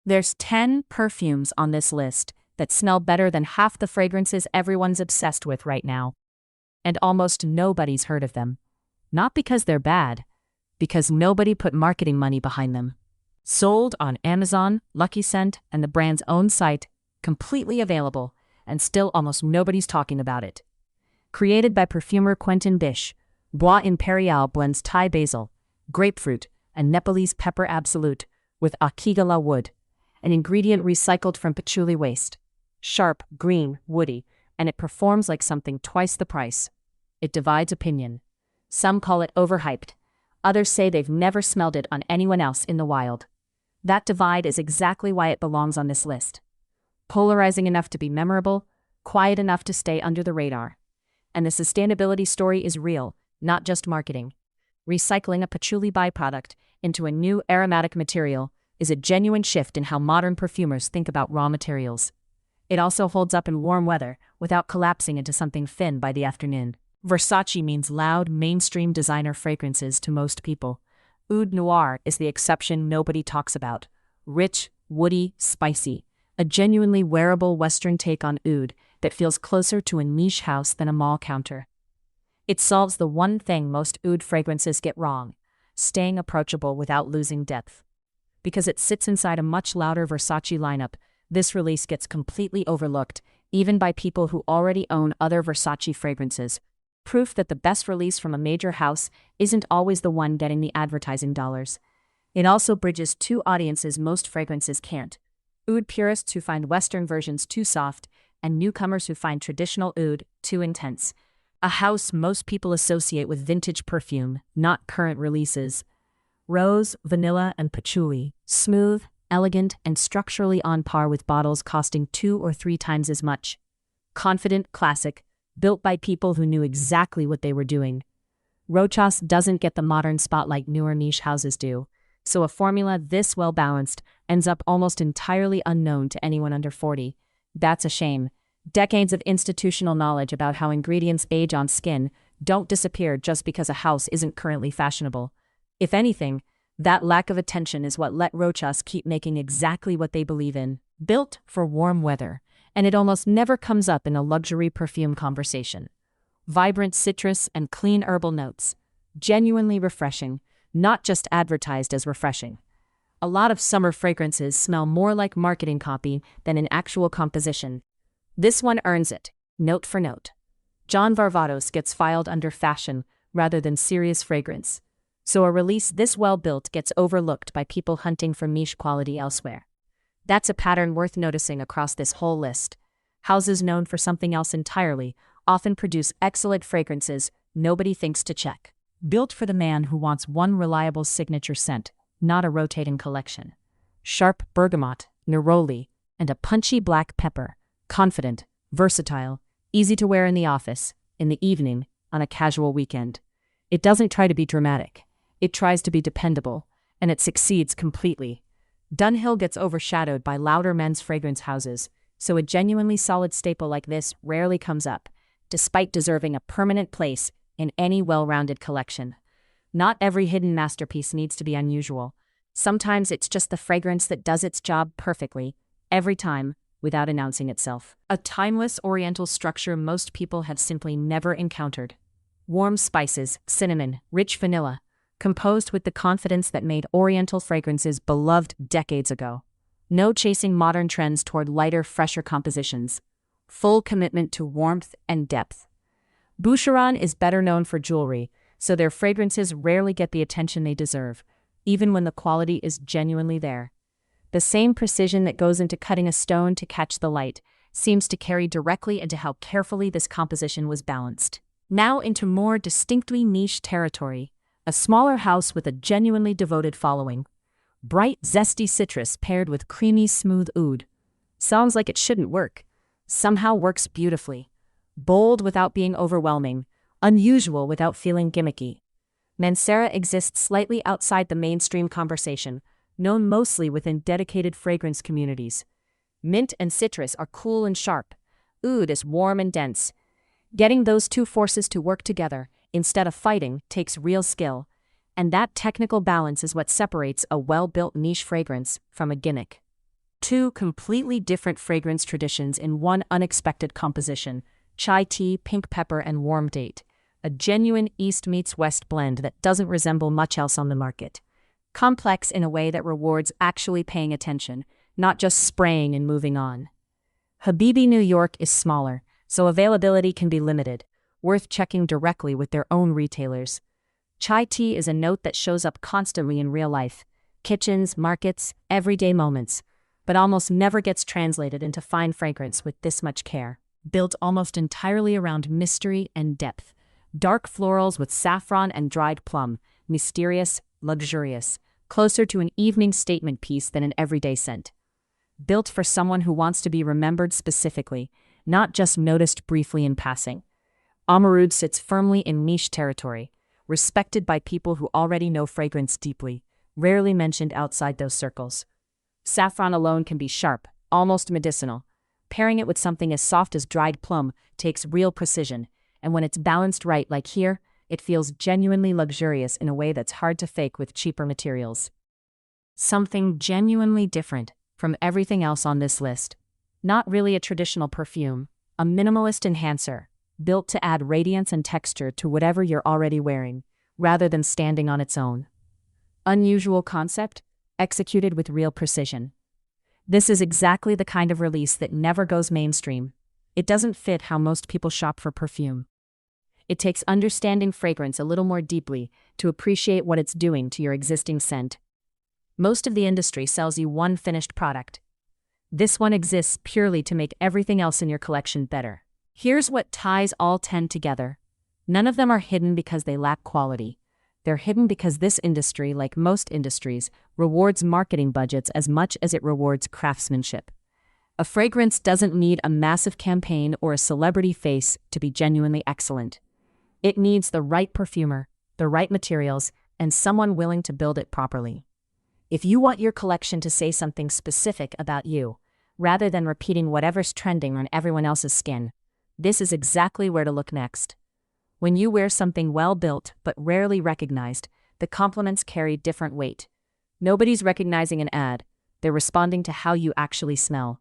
There's 10 perfumes on this list that smell better than half the fragrances everyone's obsessed with right now. And almost nobody's heard of them. Not because they're bad, because nobody put marketing money behind them. Sold on Amazon, Lucky Scent, and the brand's own site, completely available, and still almost nobody's talking about it. Created by perfumer Quentin Bish, Bois Imperial blends Thai basil, grapefruit, and Nepalese pepper absolute with akigala wood, an ingredient recycled from patchouli waste. Sharp, green, woody, and it performs like something twice the price. It divides opinion. Some call it overhyped. Others say they've never smelled it on anyone else in the wild. That divide is exactly why it belongs on this list. Polarizing enough to be memorable, quiet enough to stay under the radar. And the sustainability story is real, not just marketing. Recycling a patchouli byproduct into a new aromatic material is a genuine shift in how modern perfumers think about raw materials. It also holds up in warm weather without collapsing into something thin by the afternoon. Versace means loud, mainstream designer fragrances to most people. Oud Noir is the exception nobody talks about. Rich, woody, spicy. A genuinely wearable Western take on oud that feels closer to a niche house than a mall counter. It solves the one thing most oud fragrances get wrong: staying approachable without losing depth. Because it sits inside a much louder Versace lineup, this release gets completely overlooked, even by people who already own other Versace fragrances. Proof that the best release from a major house isn't always the one getting the advertising dollars. It also bridges two audiences most fragrances can't: oud purists who find Western versions too soft, and newcomers who find traditional oud too intense. A house most people associate with vintage perfume, not current releases. Rose, vanilla, and patchouli, smooth, elegant, and structurally on par with bottles costing 2 or 3 times as much. Confident, classic, built by people who knew exactly what they were doing. Rochas doesn't get the modern spotlight newer niche houses do, so a formula this well-balanced ends up almost entirely unknown to anyone under 40. That's a shame. Decades of institutional knowledge about how ingredients age on skin don't disappear just because a house isn't currently fashionable. If anything, that lack of attention is what let Rochas keep making exactly what they believe in. Built for warm weather, and it almost never comes up in a luxury perfume conversation. Vibrant citrus and clean herbal notes. Genuinely refreshing, not just advertised as refreshing. A lot of summer fragrances smell more like marketing copy than an actual composition. This one earns it, note for note. John Varvatos gets filed under fashion rather than serious fragrance. So a release this well-built gets overlooked by people hunting for niche quality elsewhere. That's a pattern worth noticing across this whole list. Houses known for something else entirely often produce excellent fragrances nobody thinks to check. Built for the man who wants one reliable signature scent, not a rotating collection. Sharp bergamot, neroli, and a punchy black pepper. Confident, versatile, easy to wear in the office, in the evening, on a casual weekend. It doesn't try to be dramatic. It tries to be dependable, and it succeeds completely. Dunhill gets overshadowed by louder men's fragrance houses, so a genuinely solid staple like this rarely comes up, despite deserving a permanent place in any well-rounded collection. Not every hidden masterpiece needs to be unusual. Sometimes it's just the fragrance that does its job perfectly, every time, without announcing itself. A timeless oriental structure most people have simply never encountered. Warm spices, cinnamon, rich vanilla, composed with the confidence that made oriental fragrances beloved decades ago. No chasing modern trends toward lighter, fresher compositions. Full commitment to warmth and depth. Boucheron is better known for jewelry, so their fragrances rarely get the attention they deserve, even when the quality is genuinely there. The same precision that goes into cutting a stone to catch the light seems to carry directly into how carefully this composition was balanced. Now into more distinctly niche territory, a smaller house with a genuinely devoted following. Bright, zesty citrus paired with creamy, smooth oud. Sounds like it shouldn't work. Somehow works beautifully. Bold without being overwhelming. Unusual without feeling gimmicky. Mancera exists slightly outside the mainstream conversation, known mostly within dedicated fragrance communities. Mint and citrus are cool and sharp. Oud is warm and dense. Getting those two forces to work together, instead of fighting, takes real skill. And that technical balance is what separates a well-built niche fragrance from a gimmick. Two completely different fragrance traditions in one unexpected composition: chai tea, pink pepper, and warm date. A genuine East meets West blend that doesn't resemble much else on the market. Complex in a way that rewards actually paying attention, not just spraying and moving on. Habibi New York is smaller, so availability can be limited, worth checking directly with their own retailers. Chai tea is a note that shows up constantly in real life, kitchens, markets, everyday moments, but almost never gets translated into fine fragrance with this much care. Built almost entirely around mystery and depth. Dark florals with saffron and dried plum, mysterious, luxurious, closer to an evening statement piece than an everyday scent. Built for someone who wants to be remembered specifically, not just noticed briefly in passing. Amarud sits firmly in niche territory, respected by people who already know fragrance deeply, rarely mentioned outside those circles. Saffron alone can be sharp, almost medicinal. Pairing it with something as soft as dried plum takes real precision, and when it's balanced right like here, it feels genuinely luxurious in a way that's hard to fake with cheaper materials. Something genuinely different from everything else on this list. Not really a traditional perfume, a minimalist enhancer, built to add radiance and texture to whatever you're already wearing, rather than standing on its own. Unusual concept, executed with real precision. This is exactly the kind of release that never goes mainstream. It doesn't fit how most people shop for perfume. It takes understanding fragrance a little more deeply to appreciate what it's doing to your existing scent. Most of the industry sells you one finished product. This one exists purely to make everything else in your collection better. Here's what ties all 10 together. None of them are hidden because they lack quality. They're hidden because this industry, like most industries, rewards marketing budgets as much as it rewards craftsmanship. A fragrance doesn't need a massive campaign or a celebrity face to be genuinely excellent. It needs the right perfumer, the right materials, and someone willing to build it properly. If you want your collection to say something specific about you, rather than repeating whatever's trending on everyone else's skin, this is exactly where to look next. When you wear something well-built but rarely recognized, the compliments carry different weight. Nobody's recognizing an ad, they're responding to how you actually smell.